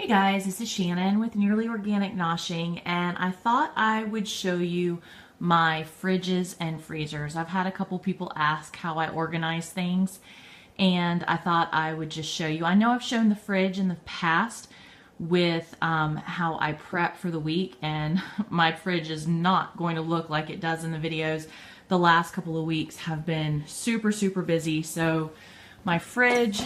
Hey guys, this is Shannon with Nearly Organic Noshing, and I thought I would show you my fridges and freezers. I've had a couple people ask how I organize things, and I thought I would just show you. I know I've shown the fridge in the past with how I prep for the week, and my fridge is not going to look like it does in the videos. The last couple of weeks have been super busy, so my fridge,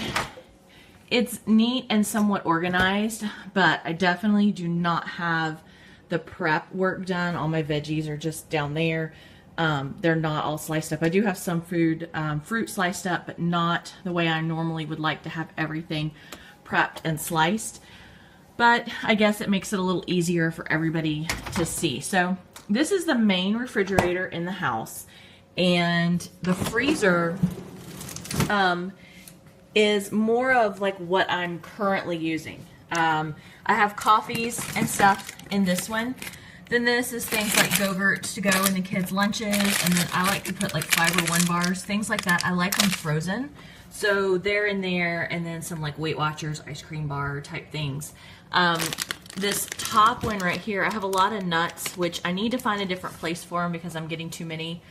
it's neat and somewhat organized, but I definitely do not have the prep work done. All my veggies are just down there. They're not all sliced up. I do have some fruit sliced up, but not the way I normally would like to have everything prepped and sliced. But I guess it makes it a little easier for everybody to see. So this is the main refrigerator in the house, and the freezer is more of like what I'm currently using. I have coffees and stuff in this one. Then this is things like Go-Gurt to go in the kids' lunches, and then I like to put like Fiber One bars, things like that. I like them frozen, so they're in there, and then some like Weight Watchers, ice cream bar type things. This top one right here, I have a lot of nuts, which I need to find a different place for them because I'm getting too many.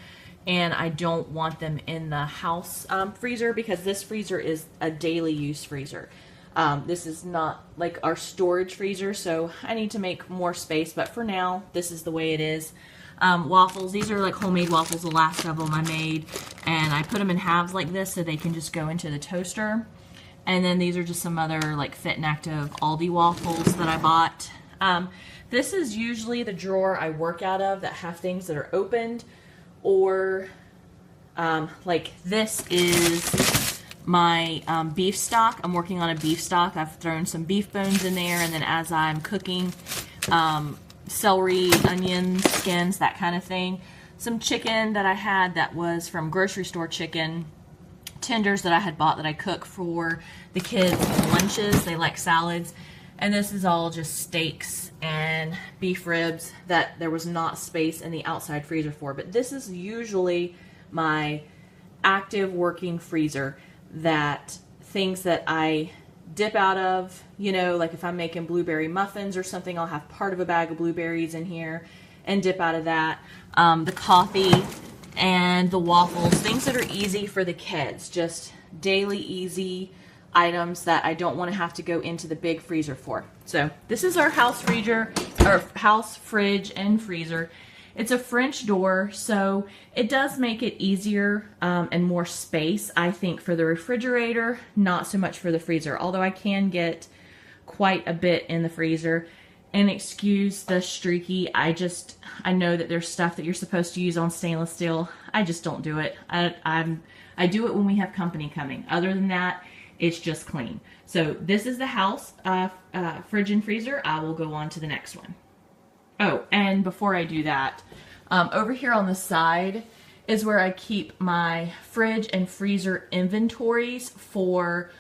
And I don't want them in the house freezer, because this freezer is a daily use freezer. This is not like our storage freezer, so I need to make more space, but for now, this is the way it is. Waffles, these are like homemade waffles, the last of them I made, and I put them in halves like this so they can just go into the toaster. And then these are just some other like Fit and Active Aldi waffles that I bought. This is usually the drawer I work out of that have things that are opened. Or like this is my beef stock. I'm working on a beef stock. I've thrown some beef bones in there, and then as I'm cooking, celery, onions, skins, that kind of thing. Some chicken that I had that was from grocery store chicken. Tenders that I had bought that I cook for the kids' lunches. They like salads. And this is all just steaks and beef ribs that there was not space in the outside freezer for. But this is usually my active working freezer, that things that I dip out of, you know, like if I'm making blueberry muffins or something, I'll have part of a bag of blueberries in here and dip out of that. The coffee and the waffles, things that are easy for the kids, just daily easy items that I don't want to have to go into the big freezer for. So this is our house freezer, or house fridge and freezer. It's a French door, so it does make it easier and more space, I think, for the refrigerator, not so much for the freezer, although I can get quite a bit in the freezer. And excuse the streaky, I know that there's stuff that you're supposed to use on stainless steel. I just don't do it. I do it when we have company coming. Other than that, it's just clean. So this is the house fridge and freezer. I will go on to the next one. Oh, and before I do that, over here on the side is where I keep my fridge and freezer inventories for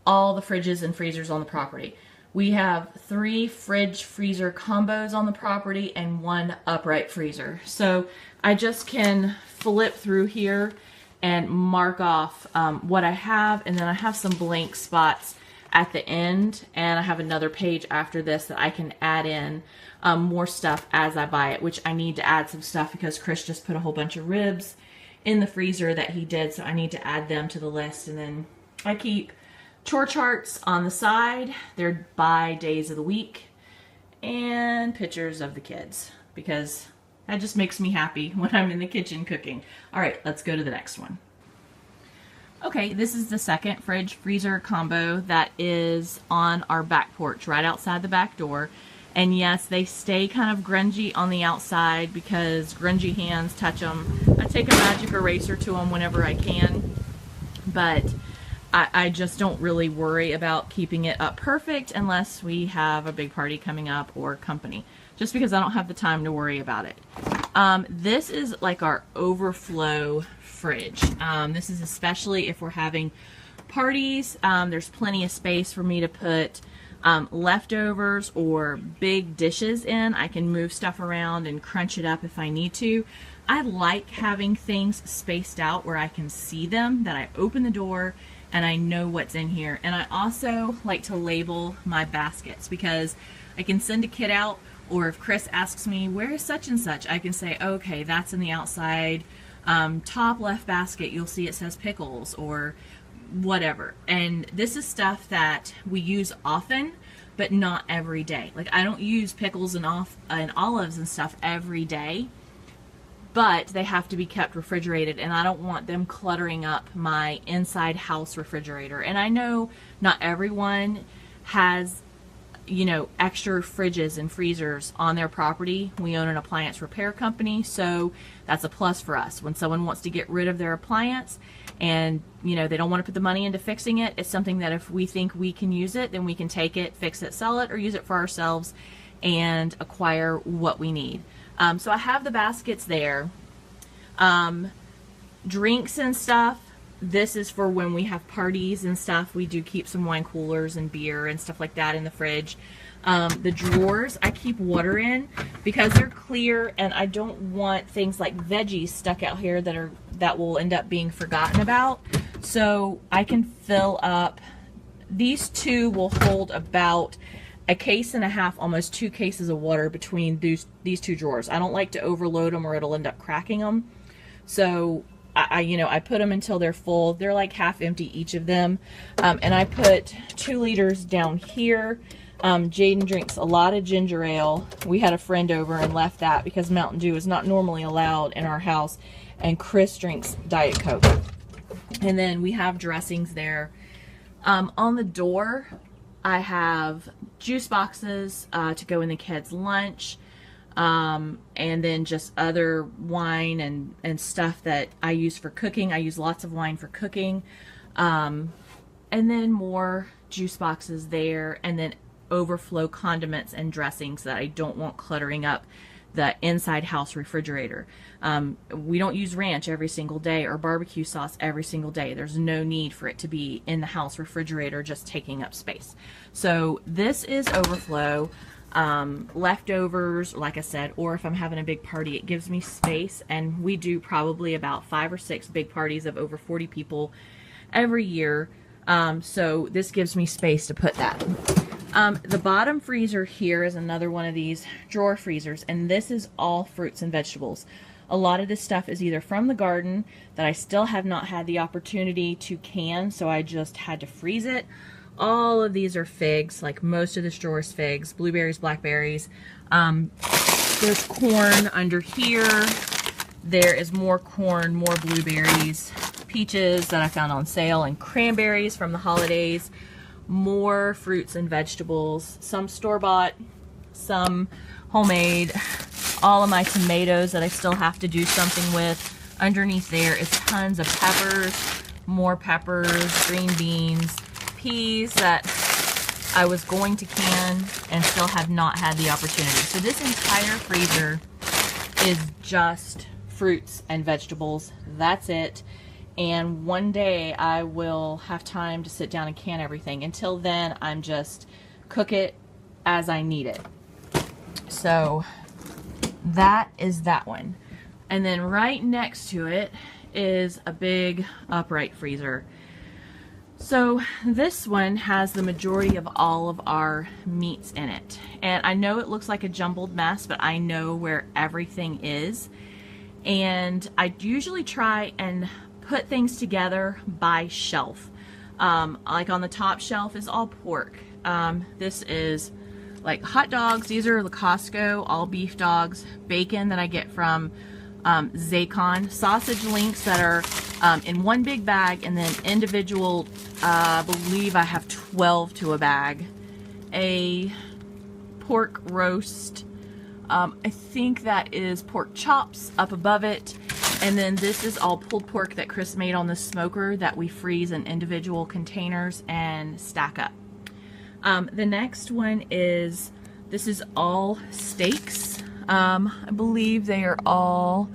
all the fridges and freezers on the property. We have 3 fridge freezer combos on the property and 1 upright freezer. So I just can flip through here and mark off what I have, and then I have some blank spots at the end, and I have another page after this that I can add in more stuff as I buy it, which I need to add some stuff because Chris just put a whole bunch of ribs in the freezer that he did, so I need to add them to the list. And then I keep chore charts on the side. They're by days of the week, and pictures of the kids, because that just makes me happy when I'm in the kitchen cooking. All right, let's go to the next one. Okay, this is the second fridge freezer combo that is on our back porch, right outside the back door. And yes, they stay kind of grungy on the outside because grungy hands touch them. I take a magic eraser to them whenever I can, but I just don't really worry about keeping it up perfect unless we have a big party coming up or company, just because I don't have the time to worry about it. This is like our overflow fridge. This is especially if we're having parties. There's plenty of space for me to put leftovers or big dishes in. I can move stuff around and crunch it up if I need to. I like having things spaced out where I can see them, that I open the door and I know what's in here. And I also like to label my baskets because I can send a kid out, or if Chris asks me, where is such and such, I can say, okay, that's in the outside top left basket. You'll see it says pickles or whatever. And this is stuff that we use often, but not every day. Like, I don't use pickles and olives and stuff every day, but they have to be kept refrigerated, and I don't want them cluttering up my inside house refrigerator. And I know not everyone has, you know, extra fridges and freezers on their property. We own an appliance repair company, so that's a plus for us. When someone wants to get rid of their appliance and, you know, they don't want to put the money into fixing it, it's something that if we think we can use it, then we can take it, fix it, sell it, or use it for ourselves and acquire what we need. So I have the baskets there. Drinks and stuff, this is for when we have parties and stuff. We do keep some wine coolers and beer and stuff like that in the fridge. The drawers I keep water in because they're clear, and I don't want things like veggies stuck out here that will end up being forgotten about. So I can fill up, these two will hold about a case and a half, almost 2 cases of water between these two drawers. I don't like to overload them or it'll end up cracking them. So I put them until they're full. They're like half empty, each of them. And I put 2 liters down here. Jaden drinks a lot of ginger ale. We had a friend over and left that because Mountain Dew is not normally allowed in our house. And Chris drinks Diet Coke. And then we have dressings there. On the door, I have juice boxes to go in the kids' lunch, and then just other wine and stuff that I use for cooking. I use lots of wine for cooking, and then more juice boxes there, and then overflow condiments and dressings that I don't want cluttering up the inside house refrigerator. We don't use ranch every single day or barbecue sauce every single day. There's no need for it to be in the house refrigerator just taking up space. So this is overflow. Leftovers, like I said, or if I'm having a big party, it gives me space, and we do probably about 5 or 6 big parties of over 40 people every year. So this gives me space to put that. The bottom freezer here is another one of these drawer freezers, and this is all fruits and vegetables. A lot of this stuff is either from the garden that I still have not had the opportunity to can, so I just had to freeze it. All of these are figs, like most of this drawer is figs, blueberries, blackberries. There's corn under here. There is more corn, more blueberries, peaches that I found on sale, and cranberries from the holidays. More fruits and vegetables, some store-bought, some homemade. All of my tomatoes that I still have to do something with. Underneath there is tons of peppers, more peppers, green beans, peas that I was going to can and still have not had the opportunity. So this entire freezer is just fruits and vegetables. That's it. And one day I will have time to sit down and can everything. Until then, I'm just cook it as I need it. So that is that one. And then right next to it is a big upright freezer. So this one has the majority of all of our meats in it. And I know it looks like a jumbled mess, but I know where everything is. And I usually try and put things together by shelf. Like on the top shelf is all pork. This is like hot dogs. These are the Costco all beef dogs. Bacon that I get from Zacon. Sausage links that are in one big bag, and then individual, I believe I have 12 to a bag. A pork roast. I think that is pork chops up above it. And then this is all pulled pork that Chris made on the smoker that we freeze in individual containers and stack up. The next one is, this is all steaks. I believe they are all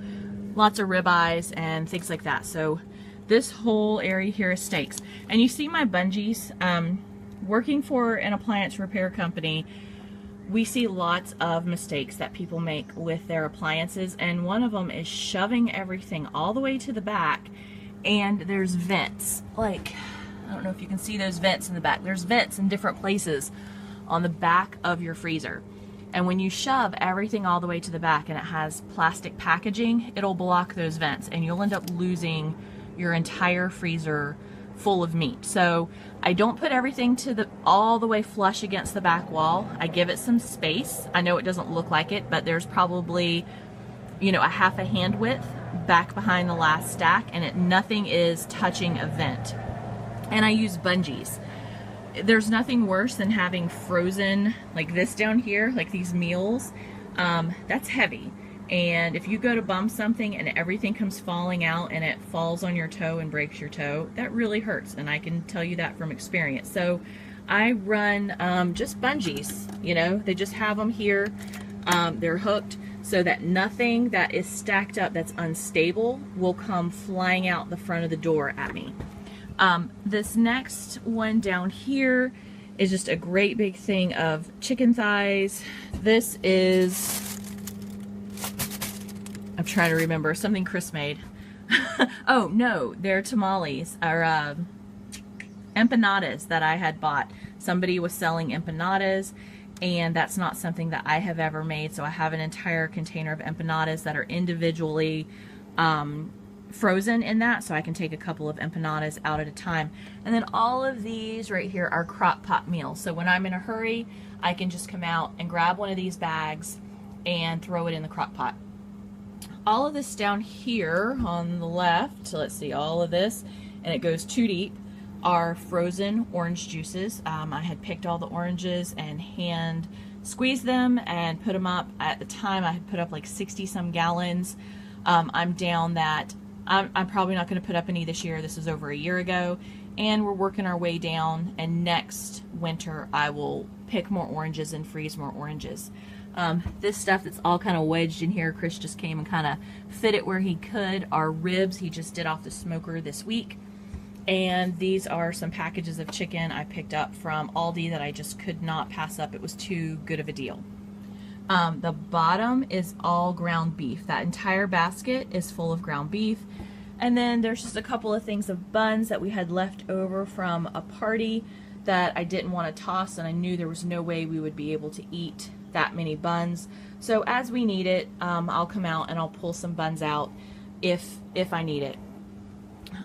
lots of ribeyes and things like that. So this whole area here is steaks. And you see my bungees. Working for an appliance repair company, we see lots of mistakes that people make with their appliances, and one of them is shoving everything all the way to the back, and there's vents. Like, I don't know if you can see those vents in the back. There's vents in different places on the back of your freezer. And when you shove everything all the way to the back and it has plastic packaging, it'll block those vents and you'll end up losing your entire freezer full of meat. So I don't put everything to all the way flush against the back wall. I give it some space. I know it doesn't look like it, but there's probably, you know, a half a hand width back behind the last stack, and nothing is touching a vent. And I use bungees. There's nothing worse than having frozen like this down here, like these meals. That's heavy. And if you go to bump something and everything comes falling out and it falls on your toe and breaks your toe, that really hurts. And I can tell you that from experience. So I run just bungees, you know, they just have them here. They're hooked so that nothing that is stacked up that's unstable will come flying out the front of the door at me. This next one down here is just a great big thing of chicken thighs. This is, I'm trying to remember, something Chris made. Oh no, they're tamales, or empanadas that I had bought. Somebody was selling empanadas, and that's not something that I have ever made, so I have an entire container of empanadas that are individually frozen in that, so I can take a couple of empanadas out at a time. And then all of these right here are crock pot meals, so when I'm in a hurry I can just come out and grab one of these bags and throw it in the crock pot. All of this down here on the left, so let's see, all of this, and it goes too deep, are frozen orange juices. I had picked all the oranges and hand squeezed them and put them up. At the time I had put up like 60 some gallons. I'm down that I'm probably not going to put up any this year. This was over a year ago, and we're working our way down, and next winter I will pick more oranges and freeze more oranges. This stuff that's all kind of wedged in here, Chris just came and kind of fit it where he could. Our ribs he just did off the smoker this week. And these are some packages of chicken I picked up from Aldi that I just could not pass up. It was too good of a deal. The bottom is all ground beef. That entire basket is full of ground beef. And then there's just a couple of things of buns that we had left over from a party that I didn't want to toss, and I knew there was no way we would be able to eat that many buns. So as we need it, I'll come out and I'll pull some buns out if I need it.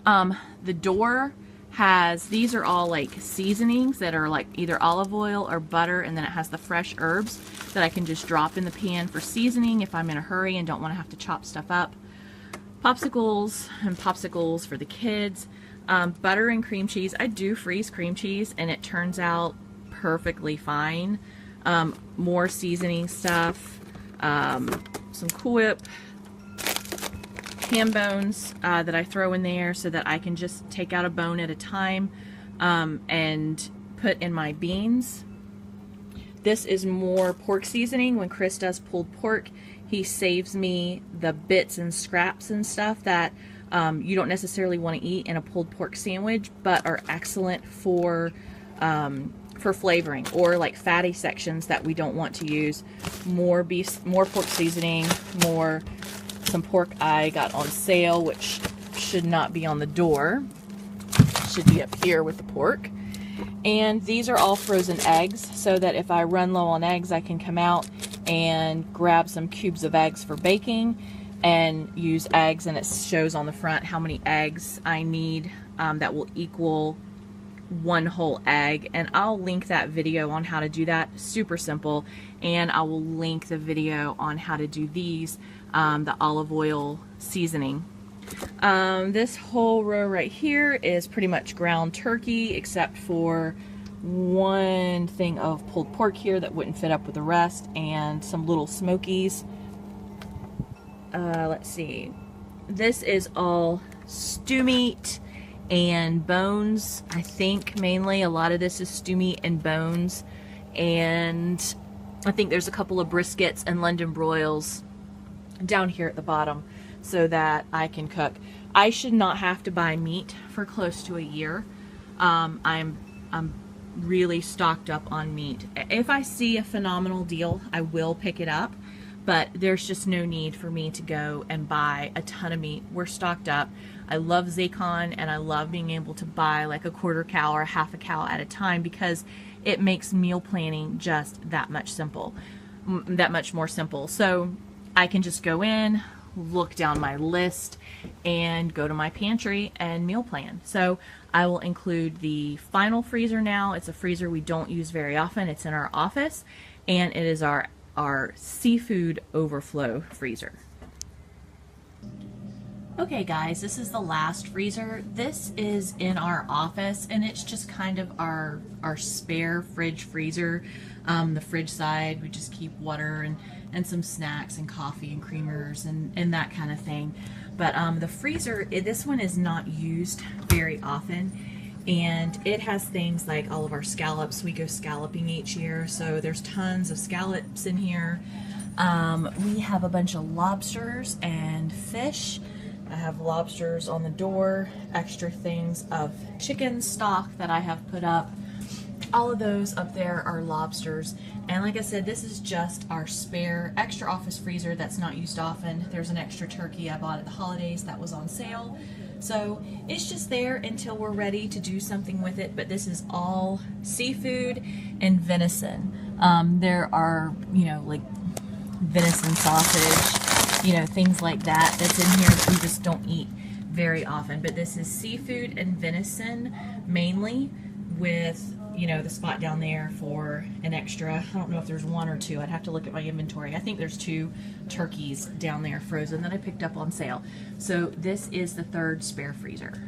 The door has, these are all like seasonings that are like either olive oil or butter, and then it has the fresh herbs that I can just drop in the pan for seasoning if I'm in a hurry and don't want to have to chop stuff up. Popsicles and popsicles for the kids. Butter and cream cheese. I do freeze cream cheese and it turns out perfectly fine. More seasoning stuff, some Cool Whip, ham bones that I throw in there so that I can just take out a bone at a time and put in my beans. This is more pork seasoning. When Chris does pulled pork, he saves me the bits and scraps and stuff that you don't necessarily want to eat in a pulled pork sandwich, but are excellent for flavoring, or like fatty sections that we don't want to use. More beef, more pork seasoning, some pork I got on sale, which should not be on the door. Should be up here with the pork. And these are all frozen eggs, so that if I run low on eggs, I can come out and grab some cubes of eggs for baking and use eggs, and it shows on the front how many eggs I need that will equal one whole egg. And I'll link that video on how to do that. Super simple. And I will link the video on how to do these, the olive oil seasoning. This whole row right here is pretty much ground turkey, except for one thing of pulled pork here that wouldn't fit up with the rest, and some little smokies. Let's see. This is all stew meat and bones. I think mainly a lot of this is stew meat and bones, and I think there's a couple of briskets and London broils down here at the bottom so that I can cook. I should not have to buy meat for close to a year. I'm really stocked up on meat. If I see a phenomenal deal, I will pick it up, but there's just no need for me to go and buy a ton of meat. We're stocked up. I love Zaycon, and I love being able to buy like a quarter cow or a half a cow at a time, because it makes meal planning just that much more simple. So I can just go in, look down my list, and go to my pantry and meal plan. So I will include the final freezer now. It's a freezer we don't use very often. It's in our office, and it is our seafood overflow freezer. Okay guys, this is the last freezer. This is in our office, and it's just kind of our spare fridge freezer. The fridge side, we just keep water and some snacks and coffee and creamers and that kind of thing. But the freezer, this one is not used very often, and it has things like all of our scallops. We go scalloping each year, so there's tons of scallops in here. We have a bunch of lobsters and fish. I have lobsters on the door, extra things of chicken stock that I have put up. All of those up there are lobsters. And like I said, this is just our spare extra office freezer that's not used often. There's an extra turkey I bought at the holidays that was on sale. So it's just there until we're ready to do something with it. But this is all seafood and venison. There are, you know, like venison sausage, you know, things like that that's in here that we just don't eat very often. But this is seafood and venison mainly, with, you know, the spot down there for an extra, I don't know if there's one or two, I'd have to look at my inventory. I think there's 2 turkeys down there frozen that I picked up on sale. So this is the 3rd spare freezer.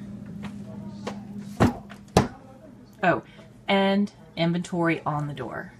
Oh, and inventory on the door.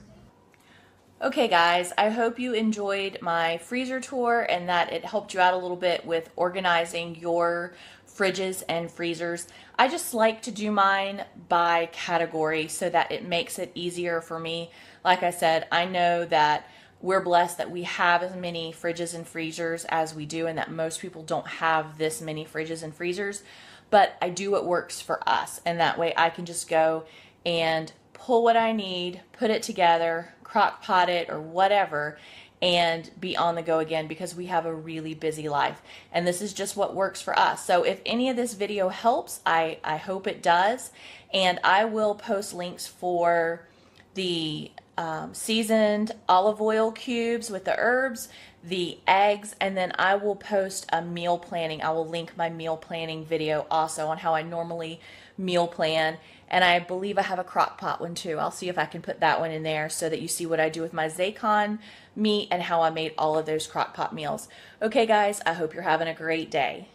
Okay guys, I hope you enjoyed my freezer tour and that it helped you out a little bit with organizing your fridges and freezers. I just like to do mine by category so that it makes it easier for me. Like I said, I know that we're blessed that we have as many fridges and freezers as we do, and that most people don't have this many fridges and freezers, but I do what works for us, and that way I can just go and pull what I need, put it together, crock pot it or whatever, and be on the go again, because we have a really busy life and this is just what works for us. So if any of this video helps, I hope it does, and I will post links for the seasoned olive oil cubes with the herbs, the eggs, and then I will post a meal planning. I will link my meal planning video also on how I normally meal plan. And I believe I have a crock pot one too. I'll see if I can put that one in there so that you see what I do with my Zaycon meat and how I made all of those crock pot meals. Okay guys, I hope you're having a great day.